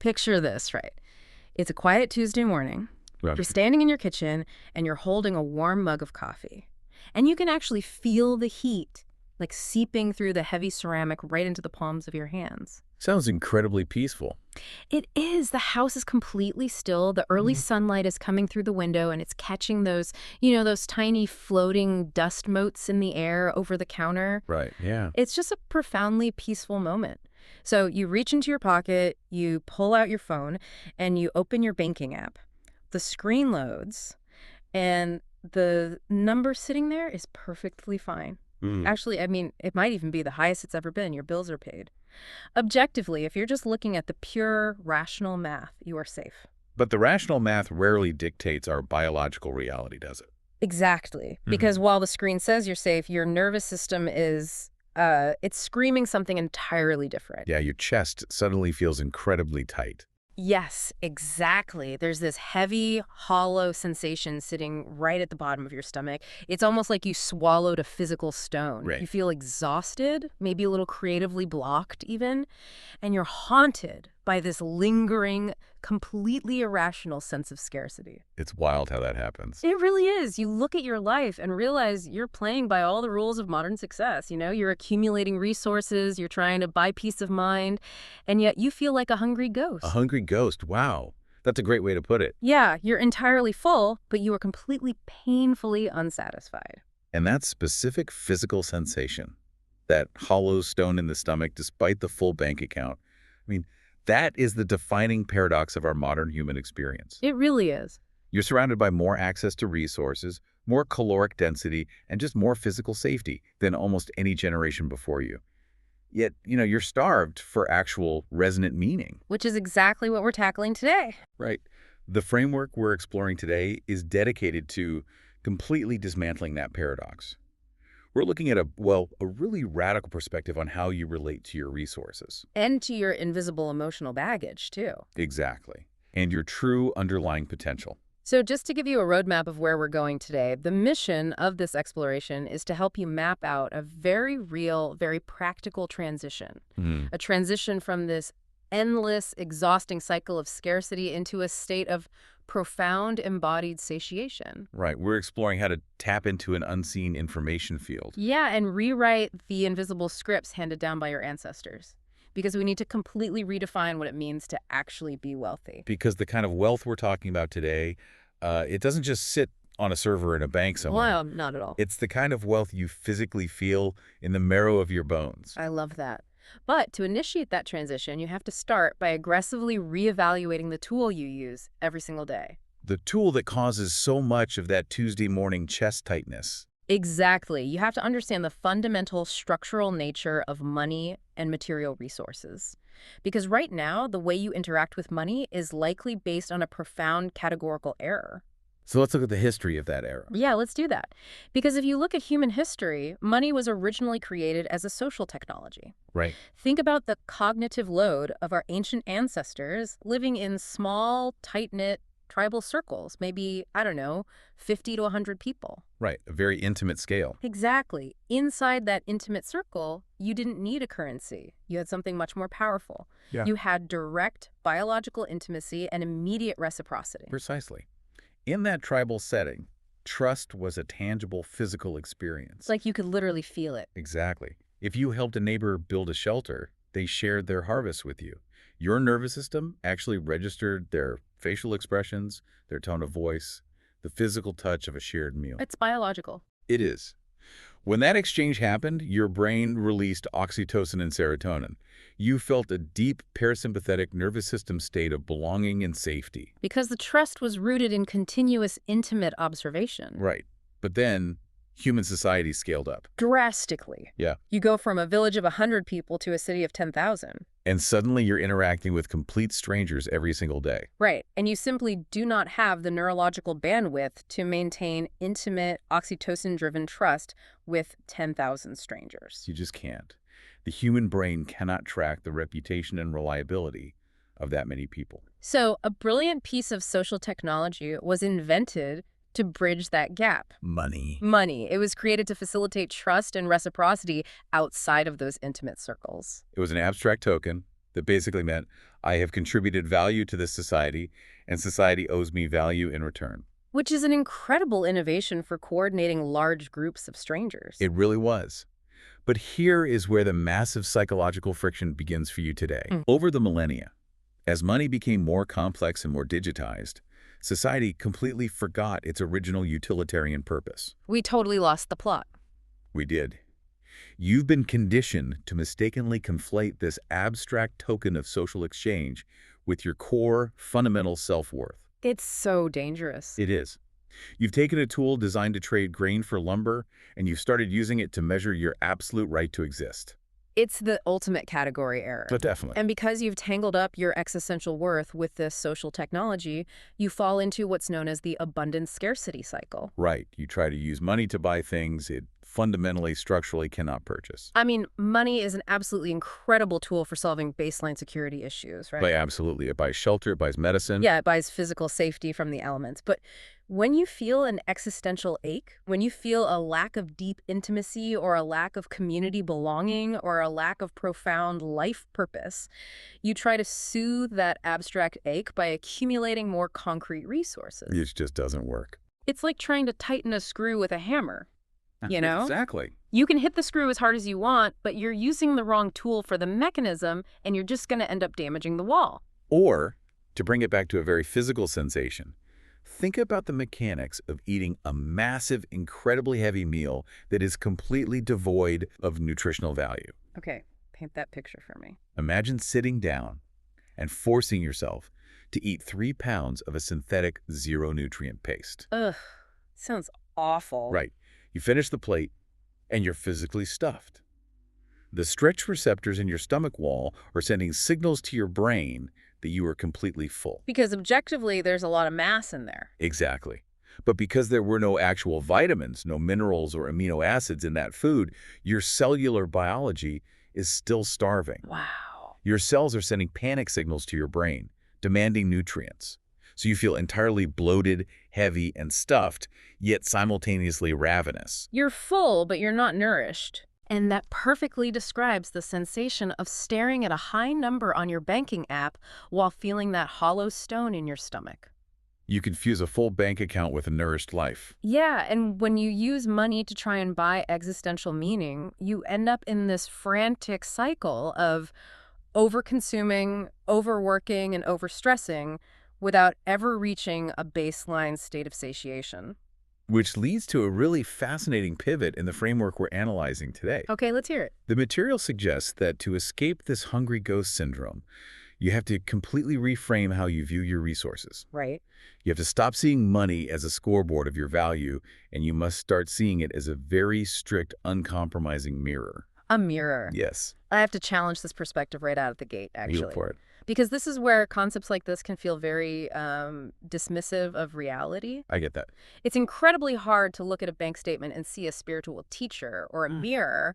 Picture this, right? It's a quiet Tuesday morning. Right. You're standing in your kitchen, and you're holding a warm mug of coffee. And you can actually feel the heat, like seeping through the heavy ceramic right into the palms of your hands. Sounds incredibly peaceful. It is. The house is completely still. The early sunlight is coming through the window, and it's catching those, those tiny floating dust motes in the air over the counter. Right, yeah. It's just a profoundly peaceful moment. So you reach into your pocket, you pull out your phone, and you open your banking app. The screen loads, and the number sitting there is perfectly fine. Actually, I mean, it might even be the highest it's ever been. Your bills are paid. Objectively, if you're just looking at the pure rational math, you are safe. But the rational math rarely dictates our biological reality, does it? Exactly. Because while the screen says you're safe, your nervous system is, it's screaming something entirely different. Yeah, your chest suddenly feels incredibly tight. Yes, exactly. There's this heavy, hollow sensation sitting right at the bottom of your stomach. It's almost like you swallowed a physical stone. Right. You feel exhausted, maybe a little creatively blocked even, and you're haunted by this lingering, completely irrational sense of scarcity. It's wild how that happens. It really is. You look at your life and realize you're playing by all the rules of modern success. You're accumulating resources, you're trying to buy peace of mind, and yet you feel like a hungry ghost. A hungry ghost, wow. That's a great way to put it. Yeah, you're entirely full, but you are completely painfully unsatisfied. And that specific physical sensation, that hollow stone in the stomach despite the full bank account, that is the defining paradox of our modern human experience. It really is. You're surrounded by more access to resources, more caloric density, and just more physical safety than almost any generation before you. Yet, you're starved for actual resonant meaning. Which is exactly what we're tackling today. Right. The framework we're exploring today is dedicated to completely dismantling that paradox. We're looking at a really radical perspective on how you relate to your resources. And to your invisible emotional baggage, too. Exactly. And your true underlying potential. So just to give you a roadmap of where we're going today, the mission of this exploration is to help you map out a very real, very practical transition. A transition from this endless, exhausting cycle of scarcity into a state of profound embodied satiation. Right. We're exploring how to tap into an unseen information field. Yeah, and rewrite the invisible scripts handed down by your ancestors. Because we need to completely redefine what it means to actually be wealthy. Because the kind of wealth we're talking about today, it doesn't just sit on a server in a bank somewhere. Well, not at all. It's the kind of wealth you physically feel in the marrow of your bones. I love that. But to initiate that transition, you have to start by aggressively reevaluating the tool you use every single day. The tool that causes so much of that Tuesday morning chest tightness. Exactly. You have to understand the fundamental structural nature of money and material resources. Because right now, the way you interact with money is likely based on a profound categorical error. So let's look at the history of that era. Yeah, let's do that. Because if you look at human history, money was originally created as a social technology. Right. Think about the cognitive load of our ancient ancestors living in small, tight-knit tribal circles, maybe, 50 to 100 people. Right, a very intimate scale. Exactly. Inside that intimate circle, you didn't need a currency. You had something much more powerful. Yeah. You had direct biological intimacy and immediate reciprocity. Precisely. In that tribal setting, trust was a tangible physical experience. It's like you could literally feel it. Exactly. If you helped a neighbor build a shelter, they shared their harvest with you. Your nervous system actually registered their facial expressions, their tone of voice, the physical touch of a shared meal. It's biological. It is. When that exchange happened, your brain released oxytocin and serotonin. You felt a deep parasympathetic nervous system state of belonging and safety. Because the trust was rooted in continuous, intimate observation. Right. But then human society scaled up. Drastically. Yeah. You go from a village of 100 people to a city of 10,000. And suddenly you're interacting with complete strangers every single day. Right. And you simply do not have the neurological bandwidth to maintain intimate, oxytocin-driven trust with 10,000 strangers. You just can't. The human brain cannot track the reputation and reliability of that many people. So a brilliant piece of social technology was invented to bridge that gap. Money. Money. It was created to facilitate trust and reciprocity outside of those intimate circles. It was an abstract token, That basically meant I have contributed value to this society, and society owes me value in return. Which is an incredible innovation for coordinating large groups of strangers. It really was. But here is where the massive psychological friction begins for you today. Mm. Over the millennia, as money became more complex and more digitized, society completely forgot its original utilitarian purpose. We totally lost the plot. We did. You've been conditioned to mistakenly conflate this abstract token of social exchange with your core, fundamental self-worth. It's so dangerous. It is. You've taken a tool designed to trade grain for lumber, and you've started using it to measure your absolute right to exist. It's the ultimate category error. But definitely. And because you've tangled up your existential worth with this social technology, you fall into what's known as the abundance scarcity cycle. Right. You try to use money to buy things it fundamentally, structurally cannot purchase. I mean, money is an absolutely incredible tool for solving baseline security issues, right? Absolutely. It buys shelter, it buys medicine. Yeah, it buys physical safety from the elements. But when you feel an existential ache, when you feel a lack of deep intimacy or a lack of community belonging or a lack of profound life purpose, you try to soothe that abstract ache by accumulating more concrete resources. It just doesn't work. It's like trying to tighten a screw with a hammer, you know? Exactly. You can hit the screw as hard as you want, but you're using the wrong tool for the mechanism, and you're just going to end up damaging the wall. Or, to bring it back to a very physical sensation, think about the mechanics of eating a massive, incredibly heavy meal that is completely devoid of nutritional value. Okay, paint that picture for me. Imagine sitting down and forcing yourself to eat 3 pounds of a synthetic zero-nutrient paste. Ugh, sounds awful. Right. You finish the plate, and you're physically stuffed. The stretch receptors in your stomach wall are sending signals to your brain that you are completely full. Because objectively, there's a lot of mass in there. Exactly. But because there were no actual vitamins, no minerals or amino acids in that food, your cellular biology is still starving. Wow. Your cells are sending panic signals to your brain, demanding nutrients. So you feel entirely bloated, heavy, and stuffed, yet simultaneously ravenous. You're full, but you're not nourished. And that perfectly describes the sensation of staring at a high number on your banking app while feeling that hollow stone in your stomach. You confuse a full bank account with a nourished life. Yeah, and when you use money to try and buy existential meaning, you end up in this frantic cycle of over-consuming, overworking, and overstressing without ever reaching a baseline state of satiation. Which leads to a really fascinating pivot in the framework we're analyzing today. Okay, let's hear it. The material suggests that to escape this hungry ghost syndrome, you have to completely reframe how you view your resources. Right. You have to stop seeing money as a scoreboard of your value, and you must start seeing it as a very strict, uncompromising mirror. A mirror. Yes. I have to challenge this perspective right out of the gate, actually. You look for it. Because this is where concepts like this can feel very dismissive of reality. I get that. It's incredibly hard to look at a bank statement and see a spiritual teacher or a mirror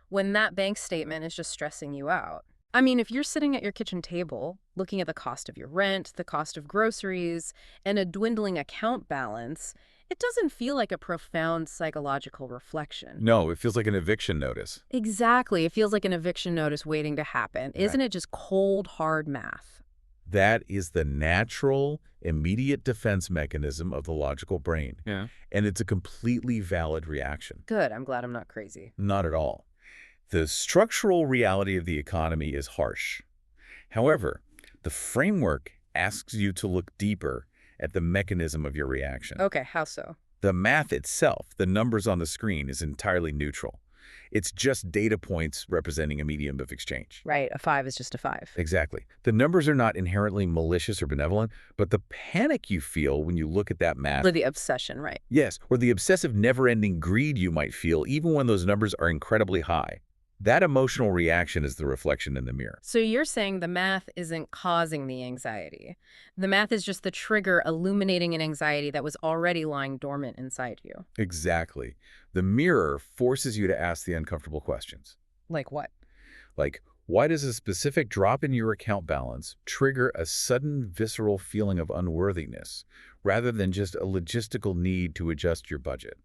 when that bank statement is just stressing you out. I mean, if you're sitting at your kitchen table, looking at the cost of your rent, the cost of groceries, and a dwindling account balance, it doesn't feel like a profound psychological reflection. No, it feels like an eviction notice. Exactly. It feels like an eviction notice waiting to happen. Isn't it just cold, hard math? That is the natural, immediate defense mechanism of the logical brain. Yeah. And it's a completely valid reaction. Good. I'm glad I'm not crazy. Not at all. The structural reality of the economy is harsh. However, the framework asks you to look deeper at the mechanism of your reaction. Okay, how so? The math itself, the numbers on the screen, is entirely neutral. It's just data points representing a medium of exchange. Right, a 5 is just a 5. Exactly. The numbers are not inherently malicious or benevolent, but the panic you feel when you look at that math... Or the obsession, right? Yes, or the obsessive never-ending greed you might feel even when those numbers are incredibly high. That emotional reaction is the reflection in the mirror. So you're saying the math isn't causing the anxiety. The math is just the trigger illuminating an anxiety that was already lying dormant inside you. Exactly. The mirror forces you to ask the uncomfortable questions. Like what? Like, why does a specific drop in your account balance trigger a sudden visceral feeling of unworthiness, rather than just a logistical need to adjust your budget?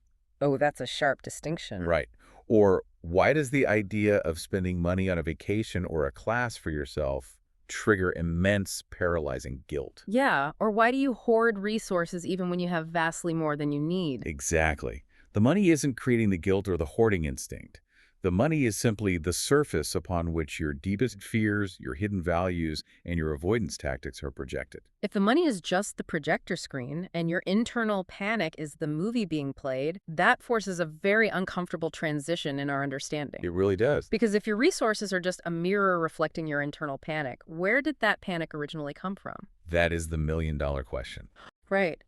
Oh, that's a sharp distinction. Right. Or Why does the idea of spending money on a vacation or a class for yourself trigger immense paralyzing guilt? Yeah, or why do you hoard resources even when you have vastly more than you need? Exactly. The money isn't creating the guilt or the hoarding instinct. The money is simply the surface upon which your deepest fears, your hidden values, and your avoidance tactics are projected. If the money is just the projector screen and your internal panic is the movie being played, that forces a very uncomfortable transition in our understanding. It really does. Because if your resources are just a mirror reflecting your internal panic, where did that panic originally come from? That is the million-dollar question. Right.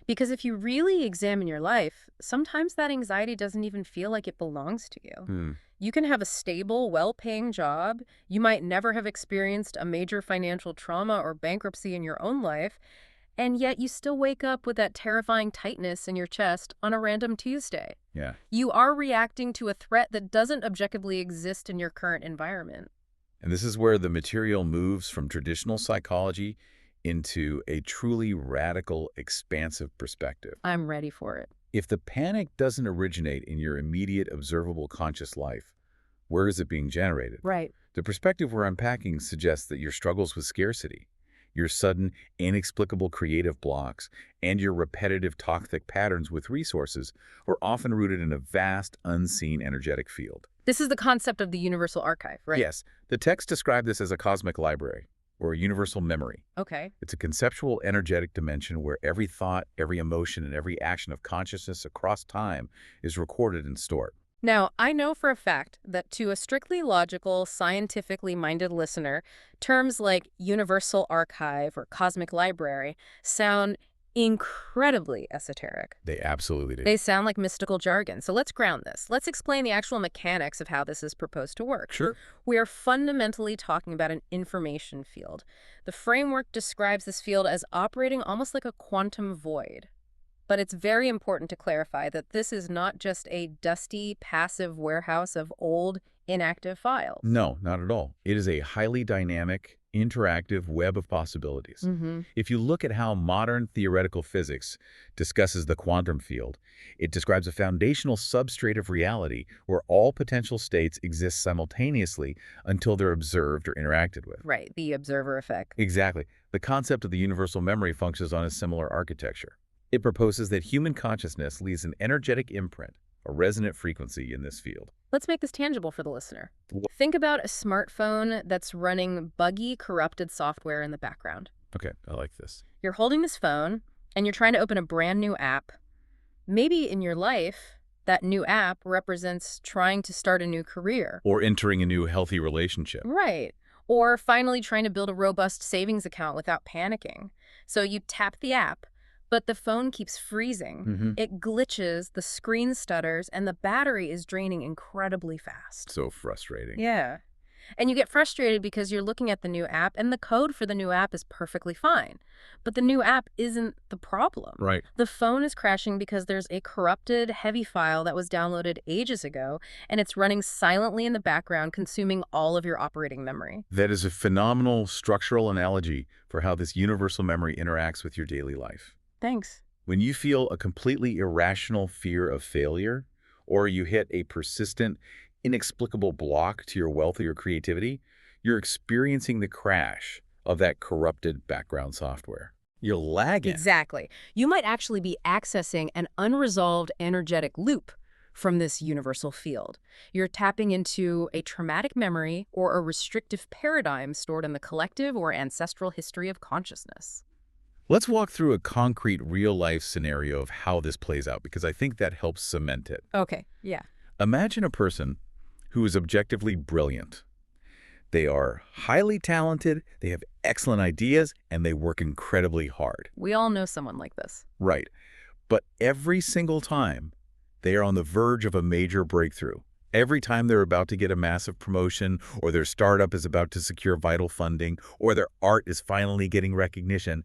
Because if you really examine your life, sometimes that anxiety doesn't even feel like it belongs to you. Hmm. You can have a stable, well-paying job. You might never have experienced a major financial trauma or bankruptcy in your own life, and yet you still wake up with that terrifying tightness in your chest on a random Tuesday. Yeah. You are reacting to a threat that doesn't objectively exist in your current environment. And this is where the material moves from traditional psychology into a truly radical, expansive perspective. I'm ready for it. If the panic doesn't originate in your immediate, observable, conscious life, where is it being generated? Right. The perspective we're unpacking suggests that your struggles with scarcity, your sudden, inexplicable creative blocks, and your repetitive toxic patterns with resources are often rooted in a vast, unseen energetic field. This is the concept of the universal archive, right? Yes, the text described this as a cosmic library, or a universal memory. Okay. It's a conceptual, energetic dimension where every thought, every emotion, and every action of consciousness across time is recorded and stored. Now, I know for a fact that to a strictly logical, scientifically minded listener, terms like universal archive or cosmic library sound incredibly esoteric. They absolutely do. They sound like mystical jargon. So let's ground this. Let's explain the actual mechanics of how this is proposed to work. Sure. We are fundamentally talking about an information field. The framework describes this field as operating almost like a quantum void. But it's very important to clarify that this is not just a dusty, passive warehouse of old, inactive files. No, not at all. It is a highly dynamic, interactive web of possibilities. If you look at how modern theoretical physics discusses the quantum field, it describes a foundational substrate of reality where all potential states exist simultaneously until they're observed or interacted with. Right, the observer effect. Exactly. The concept of the universal memory functions on a similar architecture. It proposes that human consciousness leaves an energetic imprint, a resonant frequency in this field. Let's make this tangible for the listener. Wh- Think about a smartphone that's running buggy, corrupted software in the background. Okay, I like this. You're holding this phone, and you're trying to open a brand new app. Maybe in your life, that new app represents trying to start a new career. Or entering a new healthy relationship. Right. Or finally trying to build a robust savings account without panicking. So you tap the app, but the phone keeps freezing. It glitches, the screen stutters, and the battery is draining incredibly fast. So frustrating. Yeah. And you get frustrated because you're looking at the new app, and the code for the new app is perfectly fine. But the new app isn't the problem. Right. The phone is crashing because there's a corrupted, heavy file that was downloaded ages ago, and it's running silently in the background, consuming all of your operating memory. That is a phenomenal structural analogy for how this universal memory interacts with your daily life. Thanks. When you feel a completely irrational fear of failure, or you hit a persistent, inexplicable block to your wealth or your creativity, you're experiencing the crash of that corrupted background software. You're lagging. Exactly. You might actually be accessing an unresolved energetic loop from this universal field. You're tapping into a traumatic memory or a restrictive paradigm stored in the collective or ancestral history of consciousness. Let's walk through a concrete real-life scenario of how this plays out, because I think that helps cement it. Okay, yeah. Imagine a person who is objectively brilliant. They are highly talented, they have excellent ideas, and they work incredibly hard. We all know someone like this. Right. But every single time, they are on the verge of a major breakthrough. Every time they're about to get a massive promotion, or their startup is about to secure vital funding, or their art is finally getting recognition,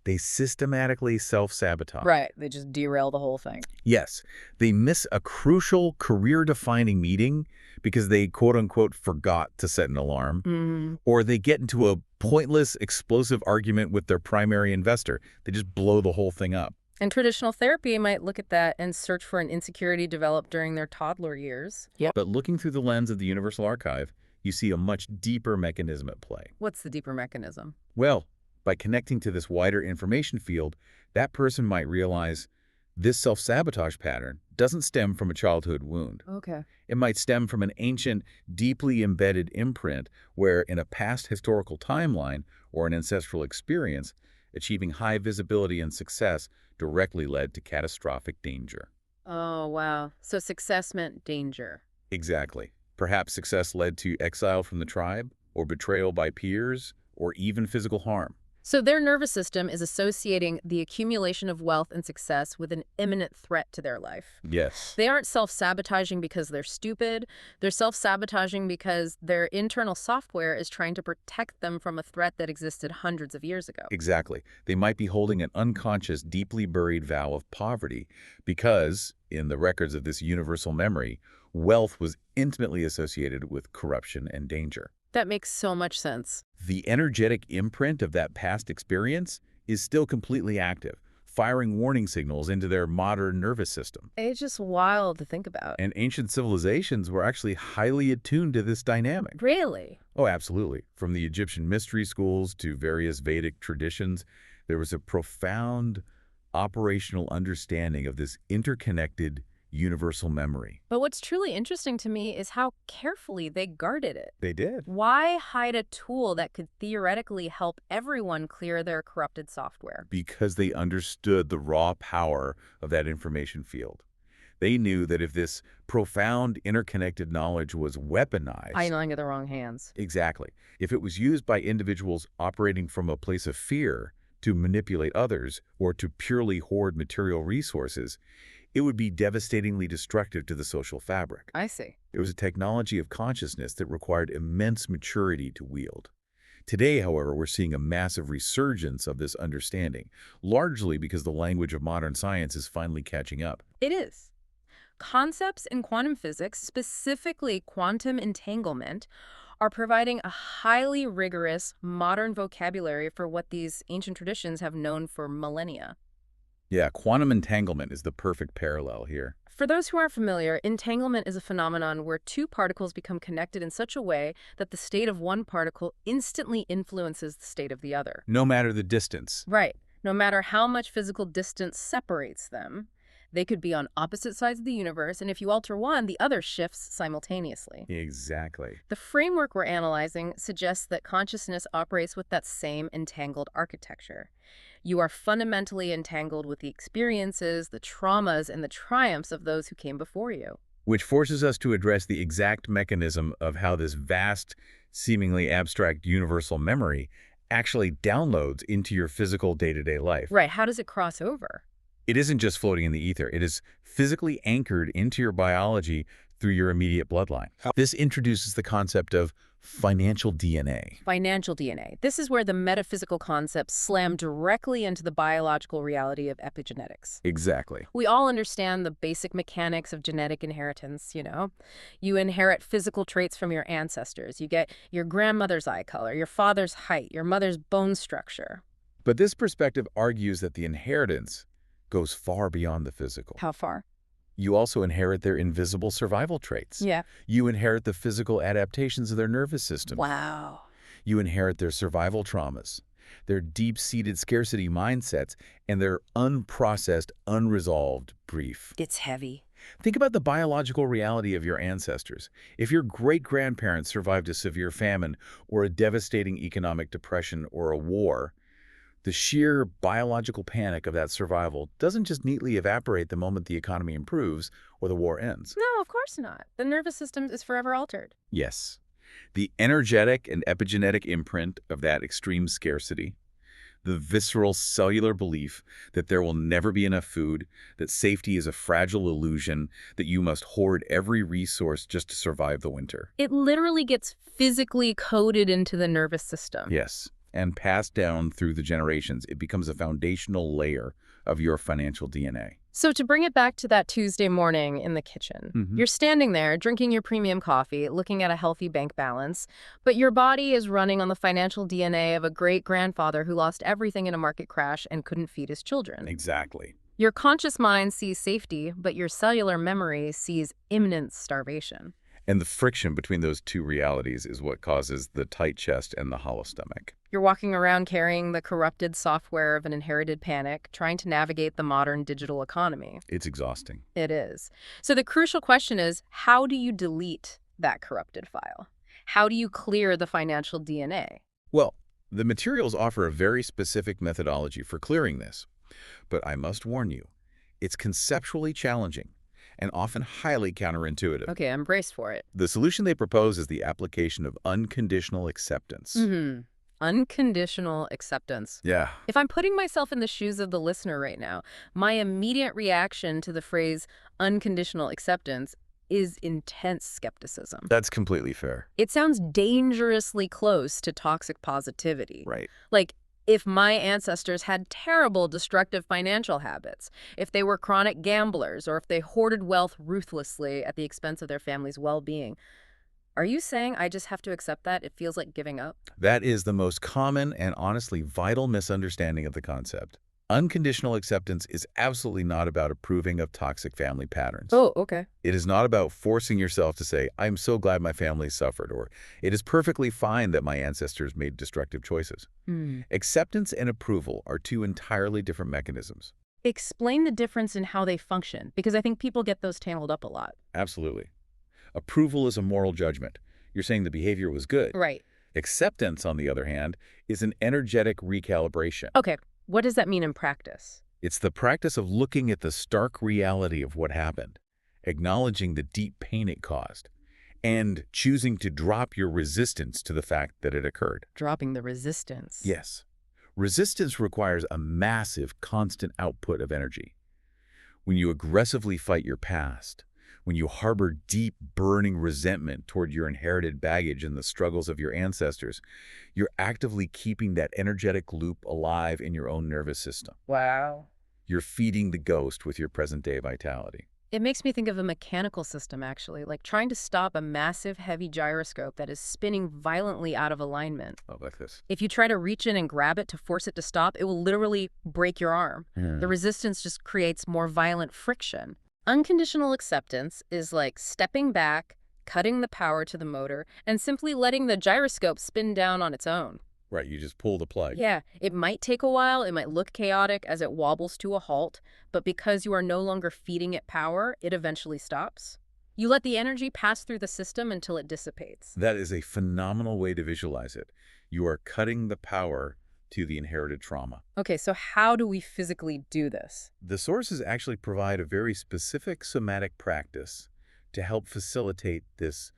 they systematically self-sabotage. Right, they just derail the whole thing. Yes, they miss a crucial career-defining meeting because they quote-unquote forgot to set an alarm, or they get into a pointless, explosive argument with their primary investor. They just blow the whole thing up. And traditional therapy might look at that and search for an insecurity developed during their toddler years. Yep. But looking through the lens of the Universal Archive, you see a much deeper mechanism at play. What's the deeper mechanism? Well, by connecting to this wider information field, that person might realize this self-sabotage pattern doesn't stem from a childhood wound. Okay. It might stem from an ancient, deeply embedded imprint where, in a past historical timeline or an ancestral experience, achieving high visibility and success directly led to catastrophic danger. Oh, wow. So success meant danger. Exactly. Perhaps success led to exile from the tribe, or betrayal by peers, or even physical harm. So their nervous system is associating the accumulation of wealth and success with an imminent threat to their life. Yes. They aren't self-sabotaging because they're stupid. They're self-sabotaging because their internal software is trying to protect them from a threat that existed hundreds of years ago. Exactly. They might be holding an unconscious, deeply buried vow of poverty because, in the records of this universal memory, wealth was intimately associated with corruption and danger. That makes so much sense. The energetic imprint of that past experience is still completely active, firing warning signals into their modern nervous system. It's just wild to think about. And ancient civilizations were actually highly attuned to this dynamic. Really? Oh, absolutely. From the Egyptian mystery schools to various Vedic traditions, there was a profound operational understanding of this interconnected universal memory. But what's truly interesting to me is how carefully they guarded it. They did. Why hide a tool that could theoretically help everyone clear their corrupted software? Because they understood the raw power of that information field. They knew that if this profound interconnected knowledge was weaponized... Falling in the wrong hands. Exactly. If it was used by individuals operating from a place of fear to manipulate others or to purely hoard material resources, it would be devastatingly destructive to the social fabric. I see. It was a technology of consciousness that required immense maturity to wield. Today, however, we're seeing a massive resurgence of this understanding, largely because the language of modern science is finally catching up. It is. Concepts in quantum physics, specifically quantum entanglement, are providing a highly rigorous modern vocabulary for what these ancient traditions have known for millennia. Yeah, quantum entanglement is the perfect parallel here. For those who aren't familiar, entanglement is a phenomenon where two particles become connected in such a way that the state of one particle instantly influences the state of the other. No matter the distance. Right. No matter how much physical distance separates them, they could be on opposite sides of the universe, and if you alter one, the other shifts simultaneously. Exactly. The framework we're analyzing suggests that consciousness operates with that same entangled architecture. You are fundamentally entangled with the experiences, the traumas, and the triumphs of those who came before you. Which forces us to address the exact mechanism of how this vast, seemingly abstract universal memory actually downloads into your physical day-to-day life. Right. How does it cross over? It isn't just floating in the ether. It is physically anchored into your biology through your immediate bloodline. This introduces the concept of financial DNA. Financial DNA. This is where the metaphysical concepts slam directly into the biological reality of epigenetics. Exactly. We all understand the basic mechanics of genetic inheritance, you know. You inherit physical traits from your ancestors. You get your grandmother's eye color, your father's height, your mother's bone structure. But this perspective argues that the inheritance goes far beyond the physical. How far? You also inherit their invisible survival traits. Yeah. You inherit the physical adaptations of their nervous system. Wow. You inherit their survival traumas, their deep-seated scarcity mindsets, and their unprocessed, unresolved grief. It's heavy. Think about the biological reality of your ancestors. If your great-grandparents survived a severe famine or a devastating economic depression or a war, the sheer biological panic of that survival doesn't just neatly evaporate the moment the economy improves or the war ends. No, of course not. The nervous system is forever altered. Yes. The energetic and epigenetic imprint of that extreme scarcity, the visceral cellular belief that there will never be enough food, that safety is a fragile illusion, that you must hoard every resource just to survive the winter. It literally gets physically coded into the nervous system. Yes. And passed down through the generations, it becomes a foundational layer of your financial DNA. So to bring it back to that Tuesday morning in the kitchen, you're standing there drinking your premium coffee, looking at a healthy bank balance, but your body is running on the financial DNA of a great-grandfather who lost everything in a market crash and couldn't feed his children. Exactly. Your conscious mind sees safety, but your cellular memory sees imminent starvation. And the friction between those two realities is what causes the tight chest and the hollow stomach. You're walking around carrying the corrupted software of an inherited panic, trying to navigate the modern digital economy. It's exhausting. It is. So the crucial question is, how do you delete that corrupted file? How do you clear the financial DNA? Well, the materials offer a very specific methodology for clearing this. But I must warn you, it's conceptually challenging and often highly counterintuitive. Okay, I'm braced for it. The solution they propose is the application of unconditional acceptance. Unconditional acceptance. Yeah, If I'm putting myself in the shoes of the listener right now, my immediate reaction to the phrase unconditional acceptance is intense skepticism. that's completely fair. It sounds dangerously close to toxic positivity. Right. Like, if my ancestors had terrible destructive financial habits, if they were chronic gamblers, or if they hoarded wealth ruthlessly at the expense of their family's well-being, are you saying I just have to accept that? It feels like giving up? That is the most common and honestly vital misunderstanding of the concept. Unconditional acceptance is absolutely not about approving of toxic family patterns. Oh, okay. It is not about forcing yourself to say, I'm so glad my family suffered, or it is perfectly fine that my ancestors made destructive choices. Acceptance and approval are two entirely different mechanisms. Explain the difference in how they function, because I think people get those tangled up a lot. Absolutely. Approval is a moral judgment. You're saying the behavior was good. Right. Acceptance, on the other hand, is an energetic recalibration. Okay, what does that mean in practice? It's the practice of looking at the stark reality of what happened, acknowledging the deep pain it caused, and choosing to drop your resistance to the fact that it occurred. Dropping the resistance. Yes. Resistance requires a massive, constant output of energy. When you aggressively fight your past, when you harbor deep, burning resentment toward your inherited baggage and the struggles of your ancestors, you're actively keeping that energetic loop alive in your own nervous system. Wow. You're feeding the ghost with your present-day vitality. It makes me think of a mechanical system, actually, like trying to stop a massive, heavy gyroscope that is spinning violently out of alignment. Oh, like this. If you try to reach in and grab it to force it to stop, it will literally break your arm. The resistance just creates more violent friction. Unconditional acceptance is like stepping back, cutting the power to the motor, and simply letting the gyroscope spin down on its own. Right, you just pull the plug. Yeah, it might take a while, it might look chaotic as it wobbles to a halt, but because you are no longer feeding it power, it eventually stops. You let the energy pass through the system until it dissipates. That is a phenomenal way to visualize it. You are cutting the power to the inherited trauma. Okay, so how do we physically do this? The sources actually provide a very specific somatic practice to help facilitate this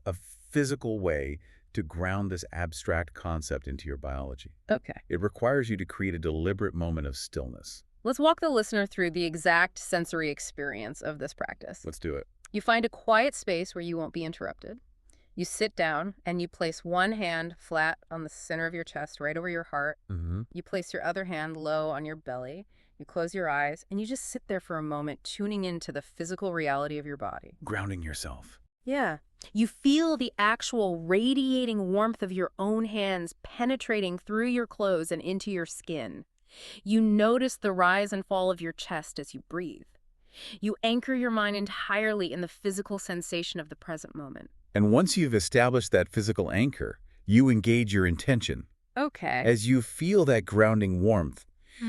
a physical way to ground this abstract concept into your biology. Okay. It requires you to create a deliberate moment of stillness. Let's walk the listener through the exact sensory experience of this practice. Let's do it. You find a quiet space where you won't be interrupted. You sit down and you place one hand flat on the center of your chest, right over your heart. You place your other hand low on your belly. You close your eyes and you just sit there for a moment, tuning into the physical reality of your body. Grounding yourself. Yeah. You feel the actual radiating warmth of your own hands penetrating through your clothes and into your skin. You notice the rise and fall of your chest as you breathe. You anchor your mind entirely in the physical sensation of the present moment. And once you've established that physical anchor, you engage your intention. Okay. As you feel that grounding warmth,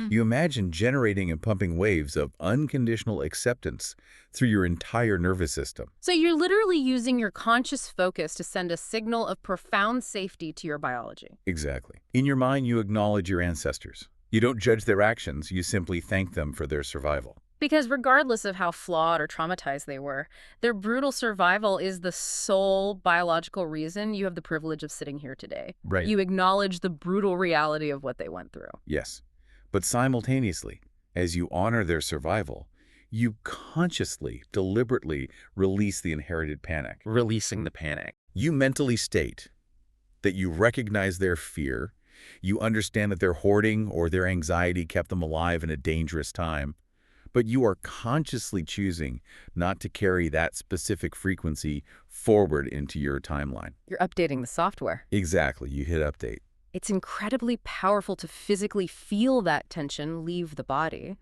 you imagine generating and pumping waves of unconditional acceptance through your entire nervous system. So you're literally using your conscious focus to send a signal of profound safety to your biology. Exactly. In your mind, you acknowledge your ancestors. You don't judge their actions, you simply thank them for their survival. Because regardless of how flawed or traumatized they were, their brutal survival is the sole biological reason you have the privilege of sitting here today. Right. You acknowledge the brutal reality of what they went through. Yes. But simultaneously, as you honor their survival, you consciously, deliberately release the inherited panic. Releasing the panic. You mentally state that you recognize their fear, you understand that their hoarding or their anxiety kept them alive in a dangerous time, but you are consciously choosing not to carry that specific frequency forward into your timeline. You're updating the software. Exactly. You hit update. It's incredibly powerful to physically feel that tension leave the body.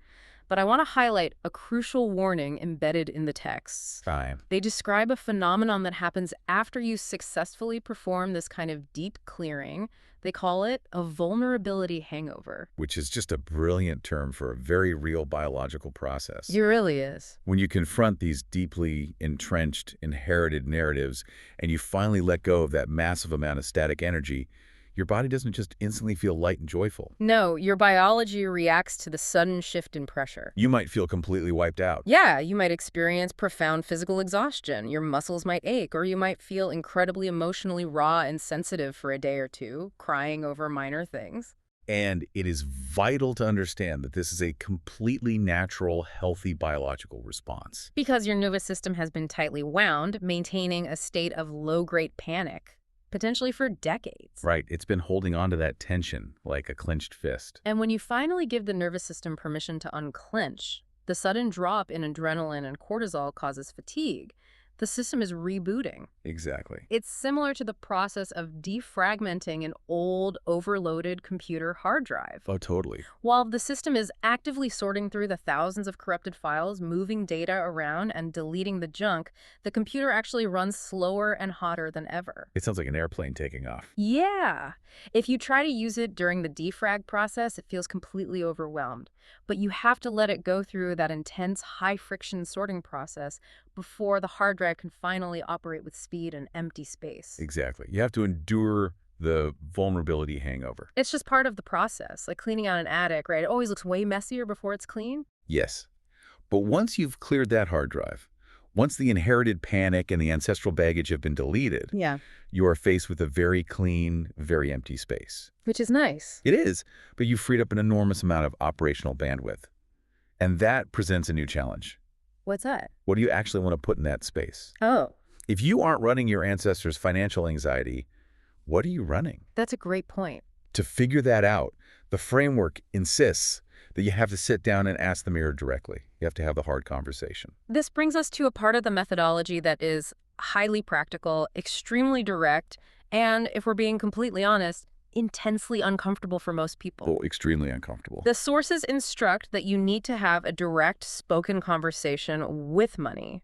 But I want to highlight a crucial warning embedded in the texts. Time. They describe a phenomenon that happens after you successfully perform this kind of deep clearing. They call it a vulnerability hangover. Which is just a brilliant term for a very real biological process. It really is. When you confront these deeply entrenched, inherited narratives, and you finally let go of that massive amount of static energy, your body doesn't just instantly feel light and joyful. No, your biology reacts to the sudden shift in pressure. You might feel completely wiped out. Yeah, you might experience profound physical exhaustion. Your muscles might ache, or you might feel incredibly emotionally raw and sensitive for a day or two, crying over minor things. And it is vital to understand that this is a completely natural, healthy biological response. Because your nervous system has been tightly wound, maintaining a state of low-grade panic, potentially for decades. Right. It's been holding on to that tension like a clenched fist. And when you finally give the nervous system permission to unclench, the sudden drop in adrenaline and cortisol causes fatigue. The system is rebooting. Exactly. It's similar to the process of defragmenting an old, overloaded computer hard drive. Oh, totally. While the system is actively sorting through the thousands of corrupted files, moving data around, and deleting the junk, the computer actually runs slower and hotter than ever. It sounds like an airplane taking off. Yeah. If you try to use it during the defrag process, it feels completely overwhelmed. But you have to let it go through that intense, high-friction sorting process before the hard drive can finally operate with speed and empty space. Exactly. You have to endure the vulnerability hangover. It's just part of the process, like cleaning out an attic, right? It always looks way messier before it's clean. Yes. But once you've cleared that hard drive, once the inherited panic and the ancestral baggage have been deleted, Yeah. you are faced with a very clean, very empty space. Which is nice. It is, but you've freed up an enormous amount of operational bandwidth. And that presents a new challenge. What's that? What do you actually want to put in that space? Oh, If you aren't running your ancestors' financial anxiety, what are you running? that's a great point. To figure that out, the framework insists that you have to sit down and ask the mirror directly. You have to have the hard conversation. This brings us to a part of the methodology that is highly practical, extremely direct, and, if we're being completely honest, intensely uncomfortable for most people. Oh, extremely uncomfortable. The sources instruct that you need to have a direct spoken conversation with money.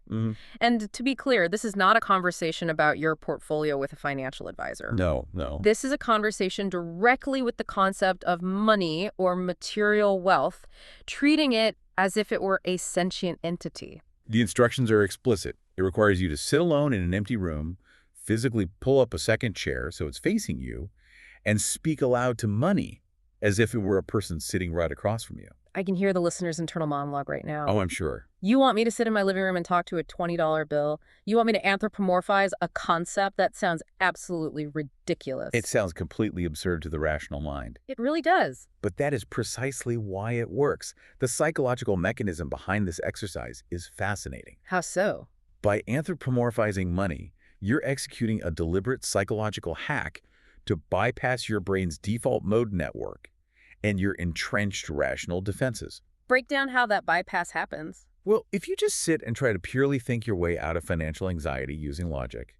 And to be clear, this is not a conversation about your portfolio with a financial advisor. No, no. This is a conversation directly with the concept of money or material wealth, treating it as if it were a sentient entity. The instructions are explicit. It requires you to sit alone in an empty room, physically pull up a second chair so it's facing you, and speak aloud to money as if it were a person sitting right across from you. I can hear the listener's internal monologue right now. Oh, I'm sure. You want me to sit in my living room and talk to a $20 bill? You want me to anthropomorphize a concept? That sounds absolutely ridiculous. It sounds completely absurd to the rational mind. It really does. But that is precisely why it works. The psychological mechanism behind this exercise is fascinating. How so? By anthropomorphizing money, you're executing a deliberate psychological hack to bypass your brain's default mode network and your entrenched rational defenses. Break down how that bypass happens. Well, if you just sit and try to purely think your way out of financial anxiety using logic,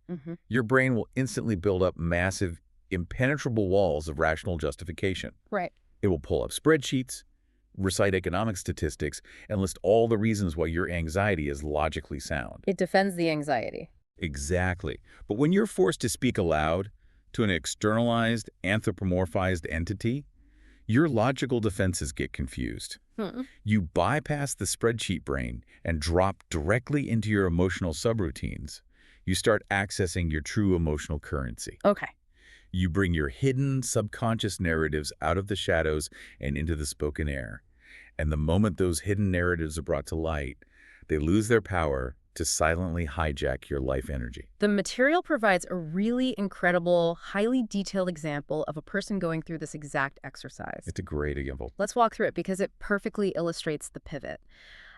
your brain will instantly build up massive, impenetrable walls of rational justification. Right. It will pull up spreadsheets, recite economic statistics, and list all the reasons why your anxiety is logically sound. It defends the anxiety. Exactly. But when you're forced to speak aloud to an externalized, anthropomorphized entity, your logical defenses get confused. You bypass the spreadsheet brain and drop directly into your emotional subroutines. You start accessing your true emotional currency. Okay. You bring your hidden, subconscious narratives out of the shadows and into the spoken air. And the moment those hidden narratives are brought to light, they lose their power to silently hijack your life energy. The material provides a really incredible, highly detailed example of a person going through this exact exercise. It's a great example. Let's walk through it because it perfectly illustrates the pivot.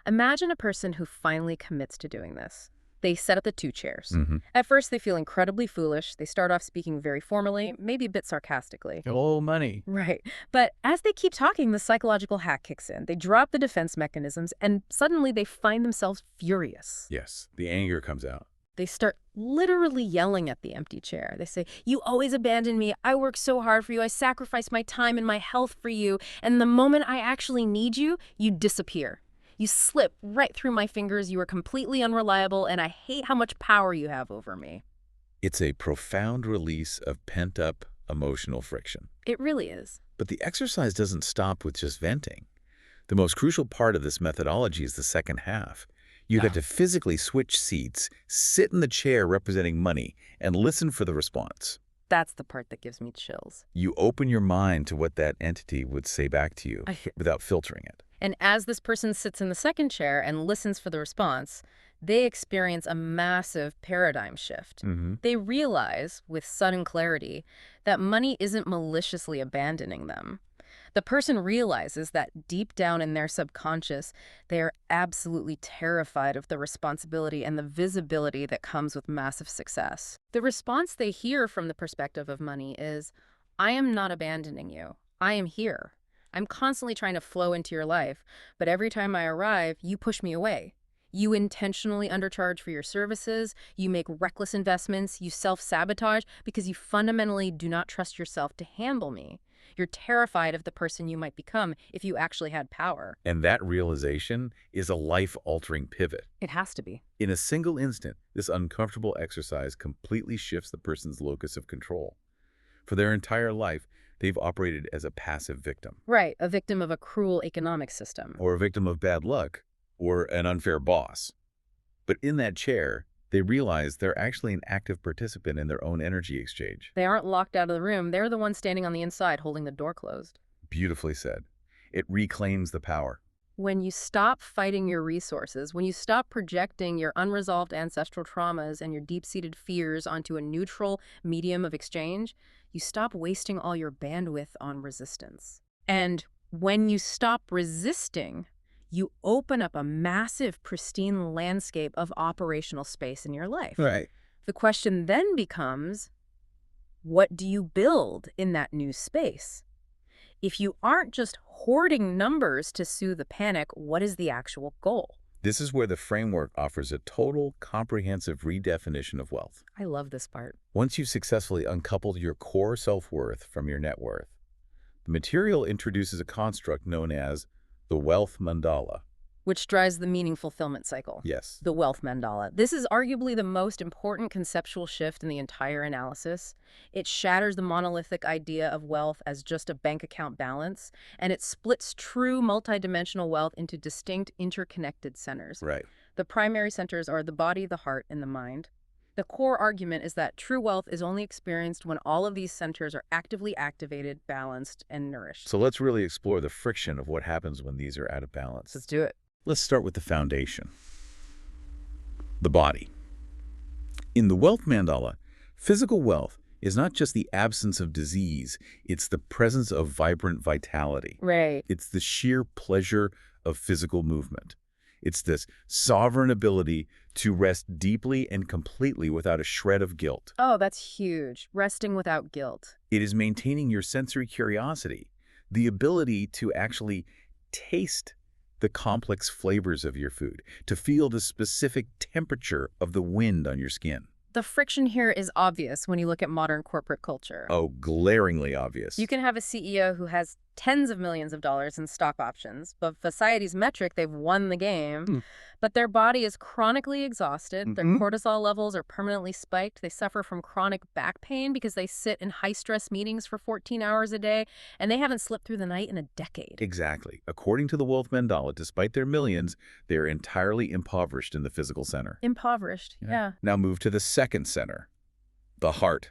Imagine a person who finally commits to doing this. They set up the 2 chairs. At first, they feel incredibly foolish. They start off speaking very formally, maybe a bit sarcastically. Oh, money. Right. But as they keep talking, the psychological hack kicks in. They drop the defense mechanisms, and suddenly they find themselves furious. Yes, the anger comes out. They start literally yelling at the empty chair. They say, "You always abandon me. I work so hard for you. I sacrifice my time and my health for you. And the moment I actually need you, you disappear." You slip right through my fingers, you are completely unreliable, and I hate how much power you have over me. It's a profound release of pent-up emotional friction. It really is. But the exercise doesn't stop with just venting. The most crucial part of this methodology is the second half. You got to physically switch seats, sit in the chair representing money, and listen for the response. That's the part that gives me chills. You open your mind to what that entity would say back to you without filtering it. And as this person sits in the second chair and listens for the response, they experience a massive paradigm shift. They realize, with sudden clarity, that money isn't maliciously abandoning them. The person realizes that deep down in their subconscious, they are absolutely terrified of the responsibility and the visibility that comes with massive success. The response they hear from the perspective of money is, I am not abandoning you. I am here. I'm constantly trying to flow into your life, but every time I arrive, you push me away. You intentionally undercharge for your services, you make reckless investments, you self-sabotage because you fundamentally do not trust yourself to handle me. You're terrified of the person you might become if you actually had power. And that realization is a life-altering pivot. It has to be. In a single instant, this uncomfortable exercise completely shifts the person's locus of control. For their entire life, they've operated as a passive victim. Right, a victim of a cruel economic system. Or a victim of bad luck, or an unfair boss. But in that chair, they realize they're actually an active participant in their own energy exchange. They aren't locked out of the room. They're the ones standing on the inside holding the door closed. Beautifully said. It reclaims the power. When you stop fighting your resources, when you stop projecting your unresolved ancestral traumas and your deep-seated fears onto a neutral medium of exchange, you stop wasting all your bandwidth on resistance. And when you stop resisting, you open up a massive, pristine landscape of operational space in your life. Right. The question then becomes, what do you build in that new space? If you aren't just hoarding numbers to soothe the panic, what is the actual goal? This is where the framework offers a total, comprehensive redefinition of wealth. I love this part. Once you've successfully uncoupled your core self-worth from your net worth, the material introduces a construct known as the wealth mandala. Which drives the meaning fulfillment cycle. Yes. The wealth mandala. This is arguably the most important conceptual shift in the entire analysis. It shatters the monolithic idea of wealth as just a bank account balance, and it splits true multidimensional wealth into distinct interconnected centers. Right. The primary centers are the body, the heart, and the mind. The core argument is that true wealth is only experienced when all of these centers are actively activated, balanced, and nourished. So let's really explore the friction of what happens when these are out of balance. Let's do it. Let's start with the foundation. The body. In the wealth mandala, physical wealth is not just the absence of disease, it's the presence of vibrant vitality. Right. It's the sheer pleasure of physical movement. It's this sovereign ability to rest deeply and completely without a shred of guilt. Oh, that's huge. Resting without guilt. It is maintaining your sensory curiosity, the ability to actually taste the complex flavors of your food, to feel the specific temperature of the wind on your skin. The friction here is obvious when you look at modern corporate culture. Oh, glaringly obvious. You can have a CEO who has tens of millions of dollars in stock options, but society's metric, they've won the game, but their body is chronically exhausted, their cortisol levels are permanently spiked, they suffer from chronic back pain because they sit in high-stress meetings for 14 hours a day, and they haven't slept through the night in a decade. Exactly. According to the wealth mandala, despite their millions, they're entirely impoverished in the physical center. Impoverished, yeah. Now move to the second center, the heart.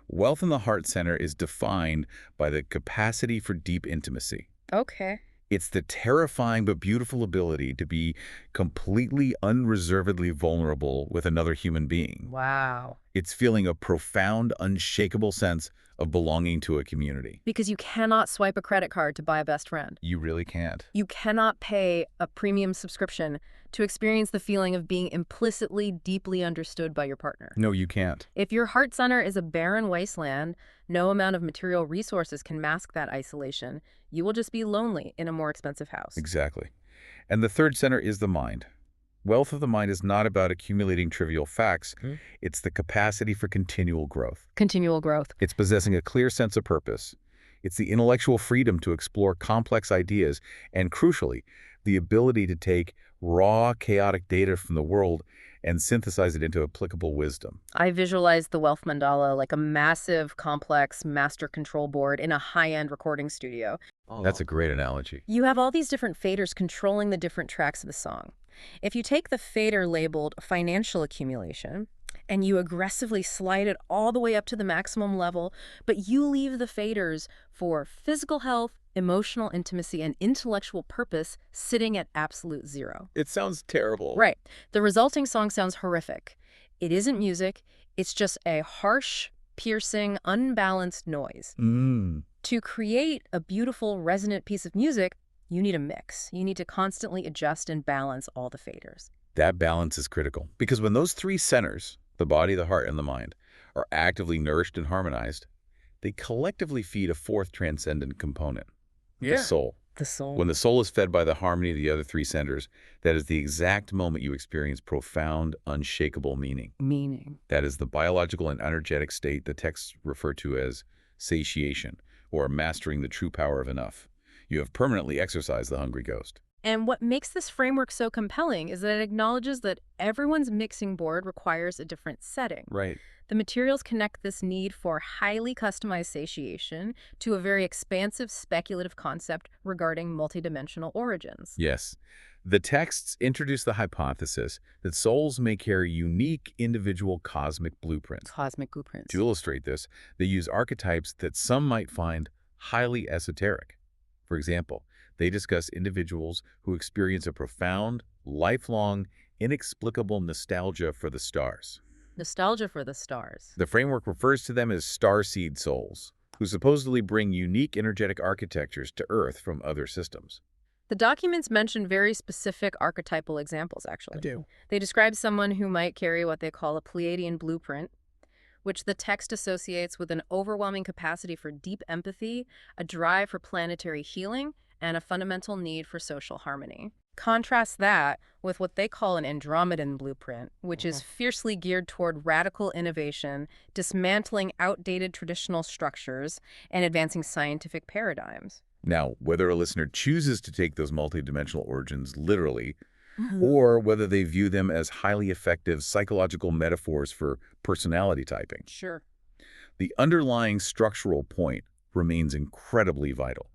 Wealth in the heart center is defined by the capacity for deep intimacy. Okay. It's the terrifying but beautiful ability to be completely unreservedly vulnerable with another human being. Wow. It's feeling a profound, unshakable sense of belonging to a community. Because you cannot swipe a credit card to buy a best friend. You really can't. You cannot pay a premium subscription to experience the feeling of being implicitly, deeply understood by your partner. No, you can't. If your heart center is a barren wasteland, no amount of material resources can mask that isolation. You will just be lonely in a more expensive house. Exactly. And the third center is the mind. Wealth of the mind is not about accumulating trivial facts. It's the capacity for continual growth. Continual growth. It's possessing a clear sense of purpose. It's the intellectual freedom to explore complex ideas and, crucially, the ability to take raw, chaotic data from the world and synthesize it into applicable wisdom. I visualize the wealth mandala like a massive, complex master control board in a high-end recording studio. That's a great analogy. You have all these different faders controlling the different tracks of the song. If you take the fader labeled financial accumulation and you aggressively slide it all the way up to the maximum level, but you leave the faders for physical health, emotional intimacy, and intellectual purpose sitting at absolute zero. It sounds terrible. Right. The resulting song sounds horrific. It isn't music. It's just a harsh, piercing, unbalanced noise. To create a beautiful, resonant piece of music, you need a mix. You need to constantly adjust and balance all the faders. That balance is critical because when those three centers, the body, the heart, and the mind, are actively nourished and harmonized, they collectively feed a fourth transcendent component, the soul. The soul. When the soul is fed by the harmony of the other three centers, that is the exact moment you experience profound, unshakable meaning. Meaning. That is the biological and energetic state the texts refer to as satiation, or mastering the true power of enough. You have permanently exorcised the hungry ghost. And what makes this framework so compelling is that it acknowledges that everyone's mixing board requires a different setting. Right. The materials connect this need for highly customized satiation to a very expansive speculative concept regarding multidimensional origins. Yes. The texts introduce the hypothesis that souls may carry unique individual cosmic blueprints. Cosmic blueprints. To illustrate this, they use archetypes that some might find highly esoteric. For example, they discuss individuals who experience a profound, lifelong, inexplicable nostalgia for the stars. Nostalgia for the stars. The framework refers to them as starseed souls, who supposedly bring unique energetic architectures to Earth from other systems. The documents mention very specific archetypal examples, actually. I do. They describe someone who might carry what they call a Pleiadian blueprint, which the text associates with an overwhelming capacity for deep empathy, a drive for planetary healing, and a fundamental need for social harmony. Contrast that with what they call an Andromedan blueprint, which is fiercely geared toward radical innovation, dismantling outdated traditional structures, and advancing scientific paradigms. Now, whether a listener chooses to take those multidimensional origins literally, or whether they view them as highly effective psychological metaphors for personality typing, Sure. the underlying structural point remains incredibly vital.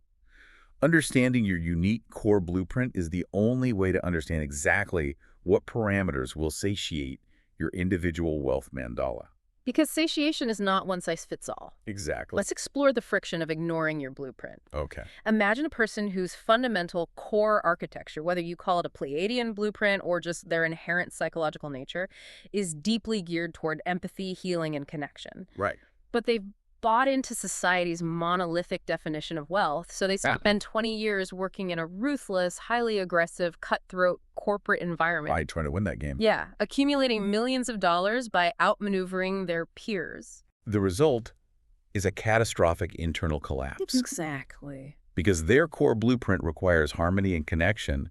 Understanding your unique core blueprint is the only way to understand exactly what parameters will satiate your individual wealth mandala. Because satiation is not one size fits all. Exactly. Let's explore the friction of ignoring your blueprint. Okay. Imagine a person whose fundamental core architecture, whether you call it a Pleiadian blueprint or just their inherent psychological nature, is deeply geared toward empathy, healing, and connection. Right. But they've bought into society's monolithic definition of wealth, so they spend 20 years working in a ruthless, highly aggressive, cutthroat corporate environment. By trying to win that game. Yeah, accumulating millions of dollars by outmaneuvering their peers. The result is a catastrophic internal collapse. Exactly. Because their core blueprint requires harmony and connection,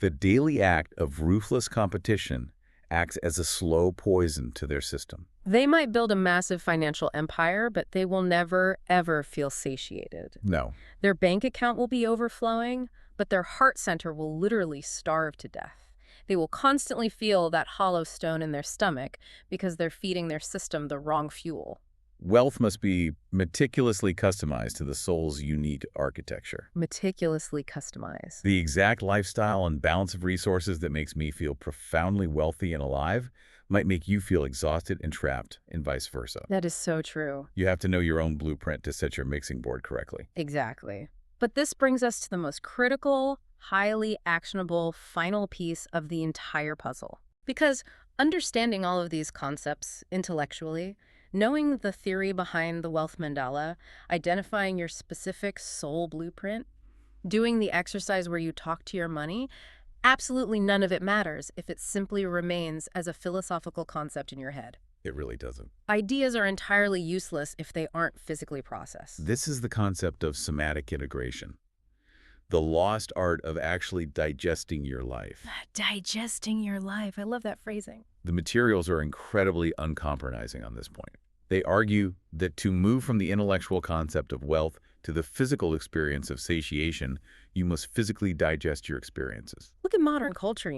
the daily act of ruthless competition acts as a slow poison to their system. They might build a massive financial empire, but they will never, ever feel satiated. No. Their bank account will be overflowing, but their heart center will literally starve to death. They will constantly feel that hollow stone in their stomach because they're feeding their system the wrong fuel. Wealth must be meticulously customized to the soul's unique architecture. Meticulously customized. The exact lifestyle and balance of resources that makes me feel profoundly wealthy and alive might make you feel exhausted and trapped, and vice versa. That is so true. You have to know your own blueprint to set your mixing board correctly. Exactly. But this brings us to the most critical, highly actionable final piece of the entire puzzle. Because understanding all of these concepts intellectually, knowing the theory behind the wealth mandala, identifying your specific soul blueprint, doing the exercise where you talk to your money, absolutely none of it matters if it simply remains as a philosophical concept in your head. It really doesn't. Ideas are entirely useless if they aren't physically processed. This is the concept of somatic integration, the lost art of actually digesting your life. Digesting your life. I love that phrasing. The materials are incredibly uncompromising on this point. They argue that to move from the intellectual concept of wealth to the physical experience of satiation, you must physically digest your experiences. Look at modern culture.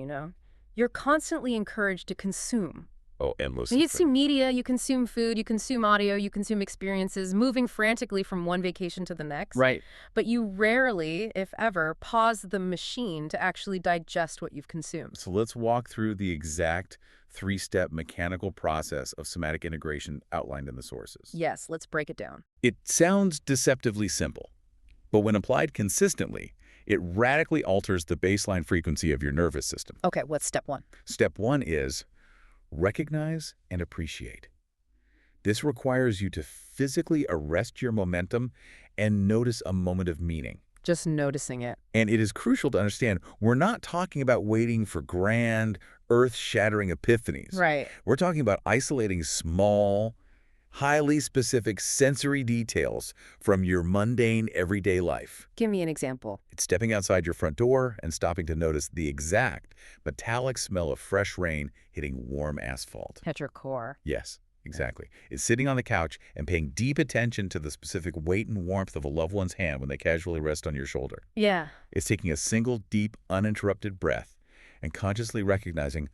You're constantly encouraged to consume. Oh, endless. You consume media, you consume food, you consume audio, you consume experiences, moving frantically from one vacation to the next. Right. But you rarely, if ever, pause the machine to actually digest what you've consumed. So let's walk through the exact three-step mechanical process of somatic integration outlined in the sources. Yes, let's break it down. It sounds deceptively simple, but when applied consistently, it radically alters the baseline frequency of your nervous system. Okay, what's step one? Step one is recognize and appreciate. This requires you to physically arrest your momentum and notice a moment of meaning. Just noticing it. And it is crucial to understand we're not talking about waiting for grand, earth-shattering epiphanies. Right. We're talking about isolating small, highly specific sensory details from your mundane everyday life. Give me an example. It's stepping outside your front door and stopping to notice the exact metallic smell of fresh rain hitting warm asphalt. Petrichor. Yes, exactly. It's sitting on the couch and paying deep attention to the specific weight and warmth of a loved one's hand when they casually rest on your shoulder. Yeah. It's taking a single, deep, uninterrupted breath and consciously recognizing,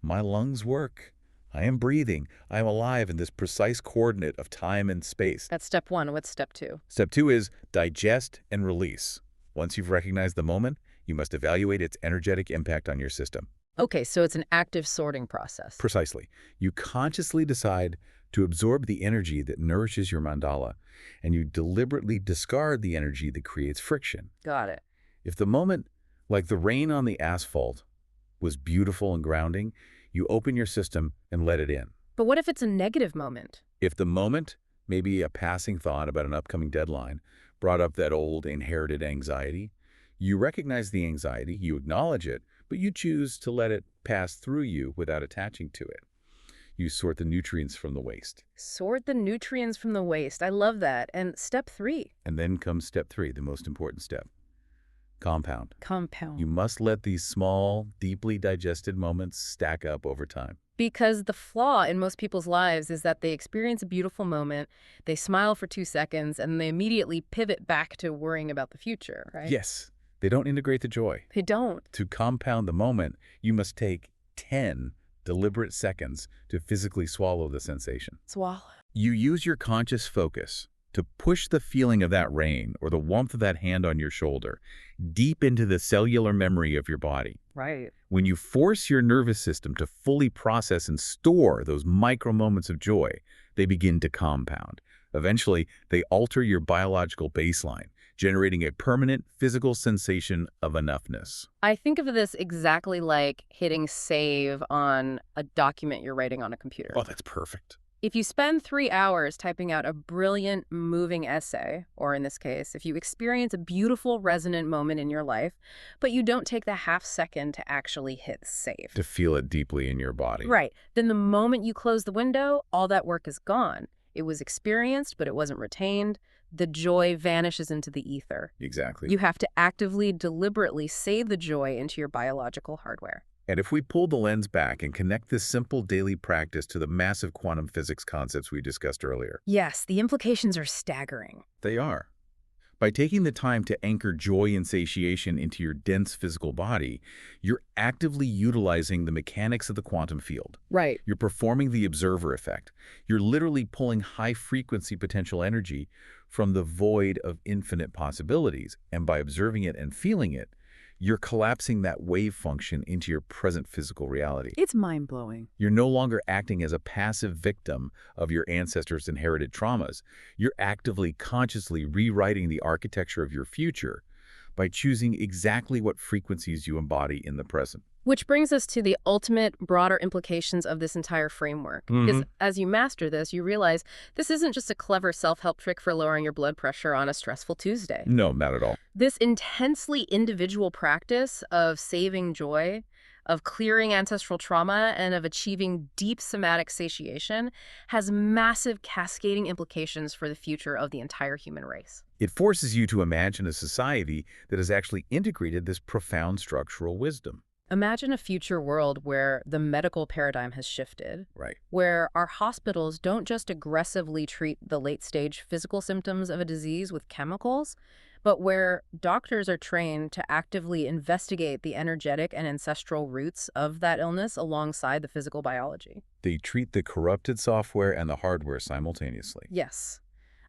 my lungs work. I am breathing. I am alive in this precise coordinate of time and space. That's step one. What's step two? Step two is digest and release. Once you've recognized the moment, you must evaluate its energetic impact on your system. Okay, so it's an active sorting process. Precisely. You consciously decide to absorb the energy that nourishes your mandala, and you deliberately discard the energy that creates friction. Got it. If the moment, like the rain on the asphalt, was beautiful and grounding, you open your system and let it in. But what if it's a negative moment? If the moment, maybe a passing thought about an upcoming deadline, brought up that old inherited anxiety, you recognize the anxiety, you acknowledge it, but you choose to let it pass through you without attaching to it. You sort the nutrients from the waste. Sort the nutrients from the waste. I love that. And step three. And then comes step three, the most important step. Compound. Compound. You must let these small, deeply digested moments stack up over time. Because the flaw in most people's lives is that they experience a beautiful moment, they smile for 2 seconds, and they immediately pivot back to worrying about the future, right? Yes, they don't integrate the joy. They don't. To compound the moment, you must take 10 deliberate seconds to physically swallow the sensation. Swallow. You use your conscious focus to push the feeling of that rain or the warmth of that hand on your shoulder deep into the cellular memory of your body. Right. When you force your nervous system to fully process and store those micro moments of joy, they begin to compound. Eventually, they alter your biological baseline, generating a permanent physical sensation of enoughness. I think of this exactly like hitting save on a document you're writing on a computer. Oh, that's perfect. If you spend 3 hours typing out a brilliant, moving essay, or in this case, if you experience a beautiful, resonant moment in your life, but you don't take the half second to actually hit save. To feel it deeply in your body. Right. Then the moment you close the window, all that work is gone. It was experienced, but it wasn't retained. The joy vanishes into the ether. Exactly. You have to actively, deliberately save the joy into your biological hardware. And if we pull the lens back and connect this simple daily practice to the massive quantum physics concepts we discussed earlier. Yes, the implications are staggering. They are. By taking the time to anchor joy and satiation into your dense physical body, you're actively utilizing the mechanics of the quantum field. Right. You're performing the observer effect. You're literally pulling high-frequency potential energy from the void of infinite possibilities, and by observing it and feeling it, you're collapsing that wave function into your present physical reality. It's mind-blowing. You're no longer acting as a passive victim of your ancestors' inherited traumas. You're actively, consciously rewriting the architecture of your future by choosing exactly what frequencies you embody in the present. Which brings us to the ultimate, broader implications of this entire framework. Because as you master this, you realize this isn't just a clever self-help trick for lowering your blood pressure on a stressful Tuesday. No, not at all. This intensely individual practice of saving joy, of clearing ancestral trauma, and of achieving deep somatic satiation has massive cascading implications for the future of the entire human race. It forces you to imagine a society that has actually integrated this profound structural wisdom. Imagine a future world where the medical paradigm has shifted, Right. where our hospitals don't just aggressively treat the late-stage physical symptoms of a disease with chemicals, but where doctors are trained to actively investigate the energetic and ancestral roots of that illness alongside the physical biology. They treat the corrupted software and the hardware simultaneously. Yes.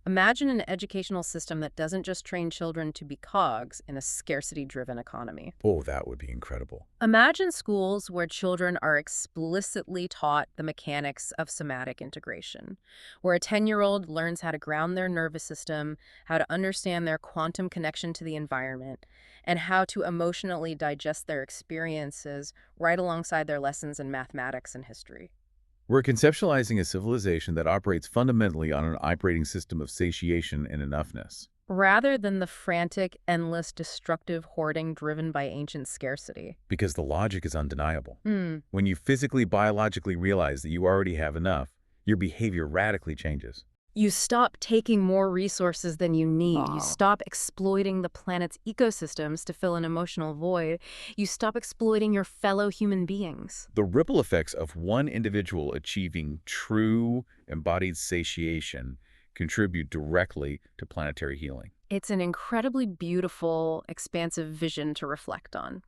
Imagine an educational system that doesn't just train children to be cogs in a scarcity-driven economy. Oh, that would be incredible. Imagine schools where children are explicitly taught the mechanics of somatic integration, where a 10-year-old learns how to ground their nervous system, how to understand their quantum connection to the environment, and how to emotionally digest their experiences right alongside their lessons in mathematics and history. We're conceptualizing a civilization that operates fundamentally on an operating system of satiation and enoughness. Rather than the frantic, endless, destructive hoarding driven by ancient scarcity. Because the logic is undeniable. Hmm. When you physically, biologically realize that you already have enough, your behavior radically changes. You stop taking more resources than you need. You stop exploiting the planet's ecosystems to fill an emotional void. You stop exploiting your fellow human beings. The ripple effects of one individual achieving true embodied satiation contribute directly to planetary healing. It's an incredibly beautiful, expansive vision to reflect on.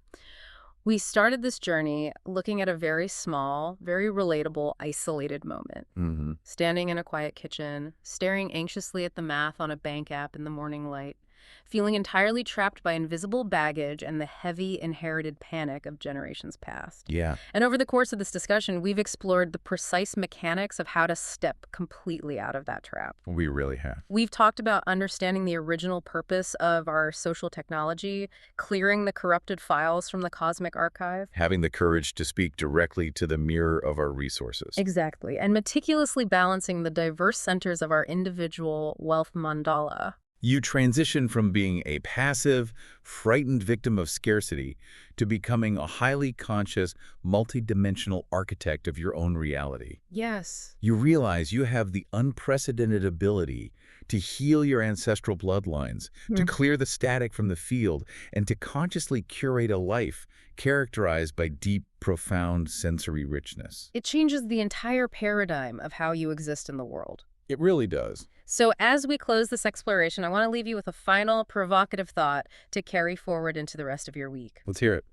We started this journey looking at a very small, very relatable, isolated moment. Mm-hmm. Standing in a quiet kitchen, staring anxiously at the math on a bank app in the morning light, feeling entirely trapped by invisible baggage and the heavy inherited panic of generations past. Yeah. And over the course of this discussion, we've explored the precise mechanics of how to step completely out of that trap. We really have. We've talked about understanding the original purpose of our social technology, clearing the corrupted files from the cosmic archive. Having the courage to speak directly to the mirror of our resources. Exactly. And meticulously balancing the diverse centers of our individual wealth mandala. You transition from being a passive, frightened victim of scarcity to becoming a highly conscious, multidimensional architect of your own reality. Yes. You realize you have the unprecedented ability to heal your ancestral bloodlines, to clear the static from the field, and to consciously curate a life characterized by deep, profound sensory richness. It changes the entire paradigm of how you exist in the world. It really does. So as we close this exploration, I want to leave you with a final provocative thought to carry forward into the rest of your week. Let's hear it.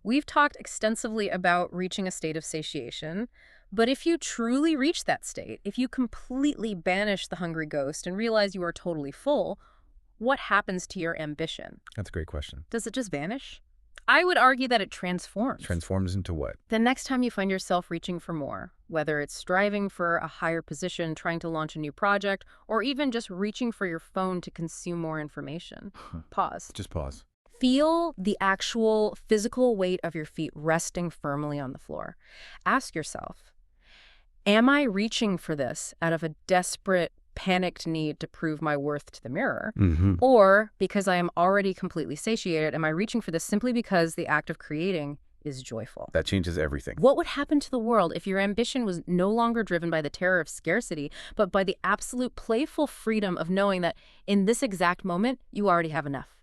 We've talked extensively about reaching a state of satiation, but if you truly reach that state, if you completely banish the hungry ghost and realize you are totally full, what happens to your ambition? That's a great question. Does it just vanish? I would argue that it transforms. Transforms into what? The next time you find yourself reaching for more, whether it's striving for a higher position, trying to launch a new project, or even just reaching for your phone to consume more information, pause. Just pause. Feel the actual physical weight of your feet resting firmly on the floor. Ask yourself, am I reaching for this out of a desperate, panicked need to prove my worth to the mirror? Or because I am already completely satiated, am I reaching for this simply because the act of creating is joyful? That changes everything. What would happen to the world if your ambition was no longer driven by the terror of scarcity, but by the absolute playful freedom of knowing that in this exact moment, you already have enough?